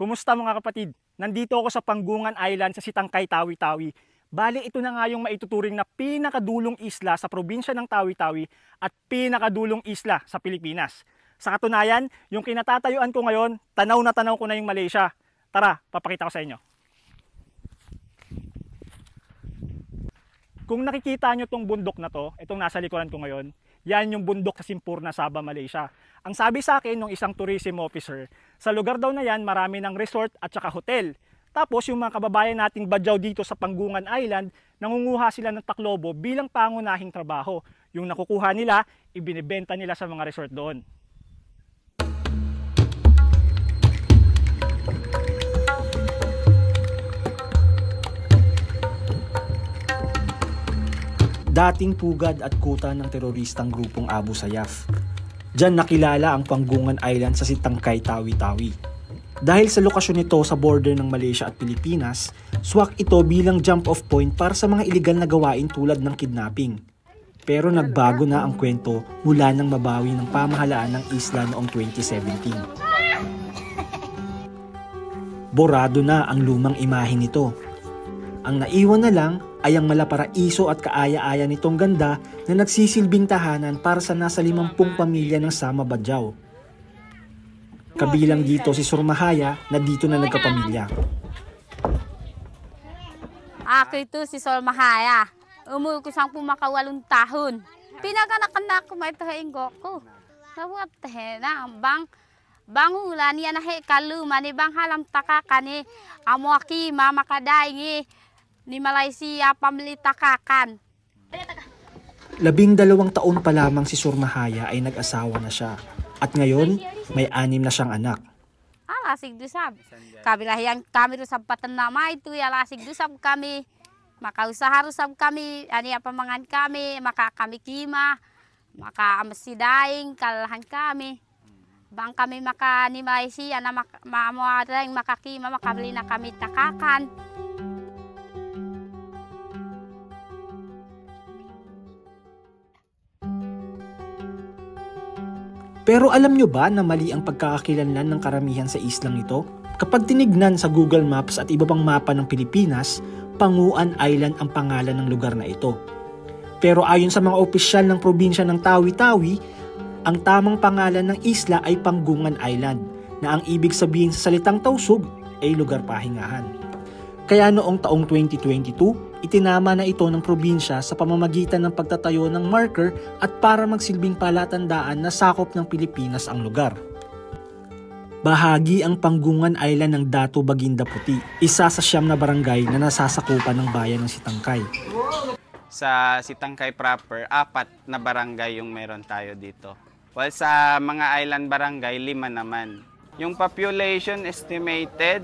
Kumusta mga kapatid? Nandito ako sa Panggungan Island sa Sitangkay, Tawi-Tawi. Bale, ito na nga yung maituturing na pinakadulong isla sa probinsya ng Tawi-Tawi at pinakadulong isla sa Pilipinas. Sa katunayan, yung kinatatayuan ko ngayon, tanaw na tanaw ko na yung Malaysia. Tara, papakita ko sa inyo. Kung nakikita nyo tong bundok na to, itong nasa likuran ko ngayon, yan yung bundok sa Simpurna, Sabah, Malaysia. Ang sabi sa akin ng isang tourism officer, sa lugar daw na yan marami ng resort at saka hotel. Tapos yung mga kababayan nating badyaw dito sa Panggungan Island, nangunguha sila ng taklobo bilang pangunahing trabaho. Yung nakukuha nila, ibinibenta nila sa mga resort doon. Dating pugad at kuta ng teroristang grupong Abu Sayyaf. Diyan nakilala ang Panggungan Island sa Sitangkay, Tawi-Tawi. Dahil sa lokasyon nito sa border ng Malaysia at Pilipinas, swak ito bilang jump-off point para sa mga iligal na gawain tulad ng kidnapping. Pero nagbago na ang kwento mula nang mabawi ng pamahalaan ng isla noong 2017. Borado na ang lumang imahe nito. Ang naiwan na lang ay ang malaparaiso at kaaya-aya nitong ganda na nagsisilbing tahanan para sa nasa 50 pamilya ng Sama Badyaw. Kabilang dito si Surmahaya na dito na nagkapamilya. Ako ito si Surmahaya. Umuwi ko sang pumakawalong tahon. Pinaganakan ko may tahainggo ko. Sawat tahena bang ulan niya na hekalu mani bang halam takakani amo aki mama kadaingi ni Malaysia pamilitakakan. 12 taon pa lamang si Surmahaya ay nag-asawa na siya at ngayon may 6 na siyang anak. Alasig dusab. Kabilahiyang kami rusab patan nama itu alasig dusab kami. Makausaha rusab kami ani pamangan kami maka kami kima maka amasidaing kalahan kami. Bang kami maka ni Malaysia na mamuadang makakima makabili na kami takakan. Pero alam nyo ba na mali ang pagkakakilanlan ng karamihan sa islang ito? Kapag tinignan sa Google Maps at iba pang mapa ng Pilipinas, Panguan Island ang pangalan ng lugar na ito. Pero ayon sa mga opisyal ng probinsya ng Tawi-Tawi, ang tamang pangalan ng isla ay Panggungan Island, na ang ibig sabihin sa salitang Tausug ay lugar pahingahan. Kaya noong taong 2022, itinama na ito ng probinsya sa pamamagitan ng pagtatayo ng marker at para magsilbing palatandaan na sakop ng Pilipinas ang lugar. Bahagi ang Panggungan Island ng Datu Baginda Puti, isa sa 9 na barangay na nasasakupan ng bayan ng Sitangkay. Sa Sitangkay proper, 4 na barangay yung meron tayo dito. While sa mga island barangay, 5 naman. Yung population estimated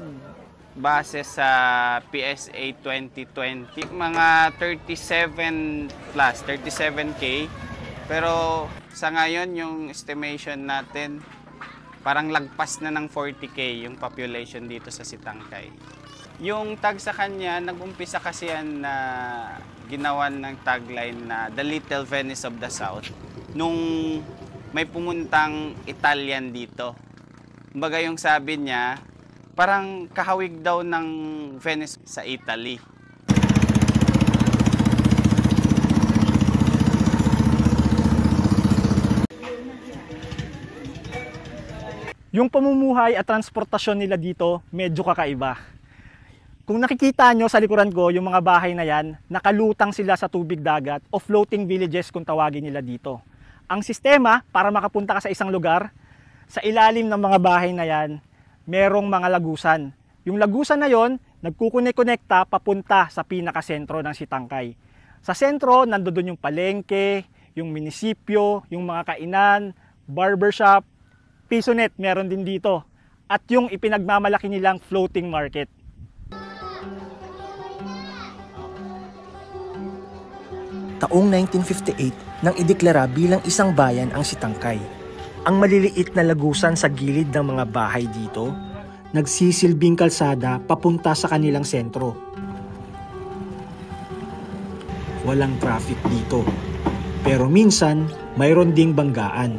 base sa PSA 2020, mga 37K. Pero sa ngayon, yung estimation natin, parang lagpas na ng 40K yung population dito sa Sitangkay. Yung tag sa kanya, nag-umpisa kasi yan na ginawan ng tagline na The Little Venice of the South. Nung may pumuntang Italian dito. Kumbaga yung sabi niya, parang kahawig daw ng Venice sa Italy. Yung pamumuhay at transportasyon nila dito, medyo kakaiba. Kung nakikita nyo sa likuran ko, yung mga bahay na yan, nakalutang sila sa tubig dagat o floating villages kung tawagin nila dito. Ang sistema, para makapunta ka sa isang lugar, sa ilalim ng mga bahay na yan, merong mga lagusan. Yung lagusan na yon, nagkukunek-konekta papunta sa pinakasentro ng Sitangkay. Sa sentro, nandoon yung palengke, yung munisipyo, yung mga kainan, barbershop, pisonet meron din dito. At yung ipinagmamalaki nilang floating market. Taong 1958 nang ideklara bilang isang bayan ang Sitangkay. Ang maliliit na lagusan sa gilid ng mga bahay dito, nagsisilbing kalsada papunta sa kanilang sentro. Walang traffic dito, pero minsan mayroon ding banggaan.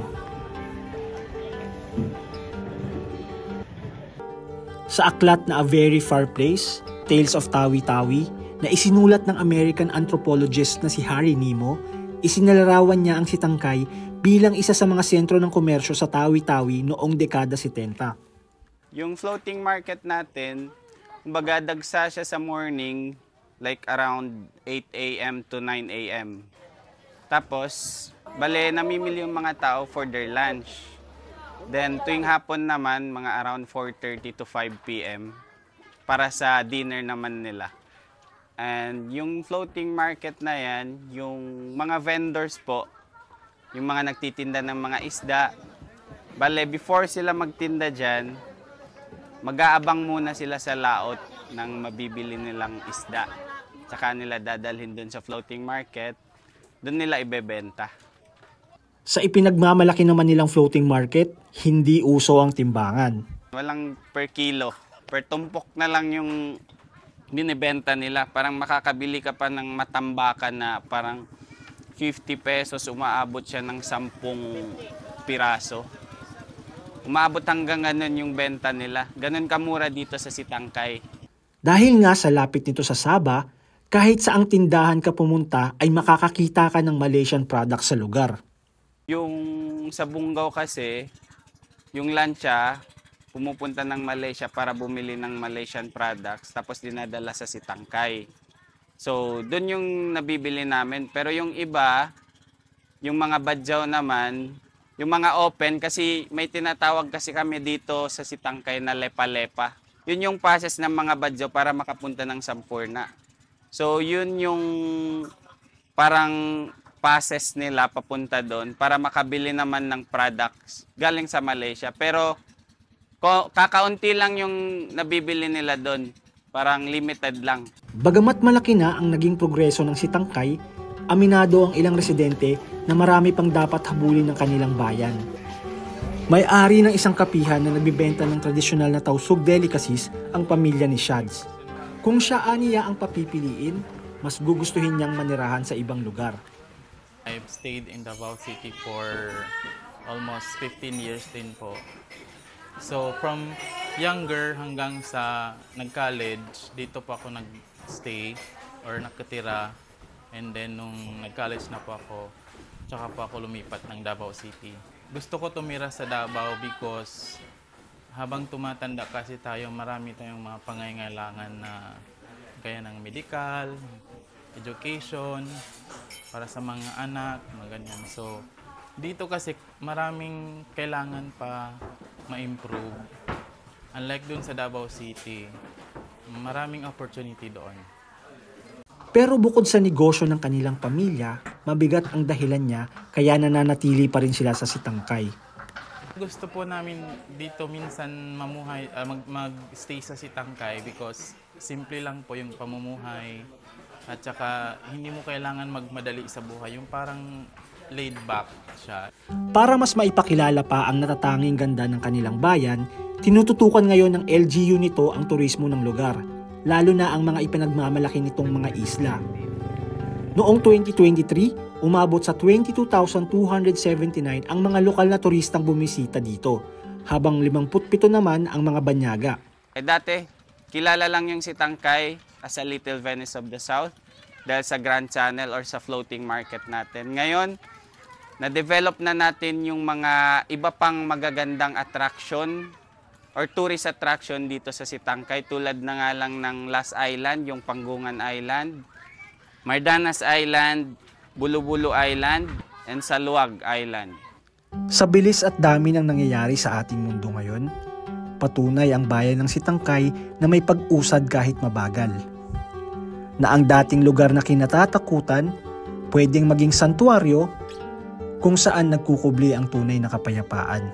Sa aklat na A Very Far Place, Tales of Tawi-Tawi, na isinulat ng American anthropologist na si Harry Nemo, isinalarawan niya ang Sitangkay bilang isa sa mga sentro ng komersyo sa Tawi-Tawi noong dekada 70. Yung floating market natin, kumbaga dagsa siya sa morning, like around 8 a.m. to 9 a.m. Tapos, bale, namimili yung mga tao for their lunch. Then, tuwing hapon naman, mga around 4:30 to 5 p.m. para sa dinner naman nila. And yung floating market na yan, yung mga vendors po, yung mga nagtitinda ng mga isda, bale, before sila magtinda dyan, mag-aabang muna sila sa laot ng mabibili nilang isda. Saka nila dadalhin dun sa floating market, dun nila ibebenta. Sa ipinagmamalaki naman nilang floating market, hindi uso ang timbangan. Walang per kilo. Per tumpok na lang yung binibenta nila. Parang makakabili ka pa ng matambakan na parang 50 pesos, umaabot siya ng 10 piraso. Umaabot hanggang ganun yung benta nila. Ganun kamura dito sa Sitangkay. Dahil nga sa lapit nito sa Sabah, kahit saang tindahan ka pumunta ay makakakita ka ng Malaysian products sa lugar. Yung sa Bungaw kasi, yung lancha, pumupunta ng Malaysia para bumili ng Malaysian products, tapos dinadala sa Sitangkay. So, doon yung nabibili namin. Pero yung iba, yung mga badyaw naman, yung mga open, kasi may tinatawag kasi kami dito sa Sitangkay na lepa-lepa. Yun yung process ng mga badyaw para makapunta ng Sampurna. So, yun yung parang passes nila papunta doon para makabili naman ng products galing sa Malaysia. Pero kakaunti lang yung nabibili nila doon. Parang limited lang. Bagamat malaki na ang naging progreso ng Sitangkay, aminado ang ilang residente na marami pang dapat habulin ng kanilang bayan. May-ari ng isang kapihan na nagbibenta ng tradisyonal na tausug delicacies ang pamilya ni Shads. Kung siya aniya ang papipiliin, mas gugustuhin niyang manirahan sa ibang lugar. I've stayed in Davao City for almost 15 years din po. So from younger hanggang sa nag-college, dito po ako nag-stay or nakatira. And then nung nag-college na po ako, tsaka po ako lumipat ng Davao City. Gusto ko tumira sa Davao because habang tumatanda kasi tayo, marami tayong mga pangangailangan na gaya ng medical, education, para sa mga anak, mga ganyan. So, dito kasi maraming kailangan pa ma-improve. Unlike dun sa Davao City, maraming opportunity doon. Pero bukod sa negosyo ng kanilang pamilya, mabigat ang dahilan niya kaya nananatili pa rin sila sa Sitangkay. Gusto po namin dito minsan mamuhay, mag-stay sa Sitangkay because simple lang po yung pamumuhay. At saka hindi mo kailangan magmadali sa buhay, yung parang laid back siya. Para mas maipakilala pa ang natatanging ganda ng kanilang bayan, tinututukan ngayon ng LGU nito ang turismo ng lugar, lalo na ang mga ipinagmamalaki nitong mga isla. Noong 2023, umabot sa 22,279 ang mga lokal na turistang bumisita dito, habang 57 naman ang mga banyaga. Dati, kilala lang yung Sitangkay as a Little Venice of the South dahil sa Grand Channel or sa floating market natin. Ngayon, na-develop na natin yung mga iba pang magagandang attraction or tourist attraction dito sa Sitangkay, tulad na nga lang ng Las Island, yung Panggungan Island, Mardanas Island, Bulu-Bulu Island, and Saluag Island. Sa bilis at dami ng nangyayari sa ating mundo ngayon, patunay ang bayan ng Sitangkay na may pag-usad kahit mabagal. Na ang dating lugar na kinatatakutan, pwedeng maging santuaryo kung saan nagkukubli ang tunay na kapayapaan.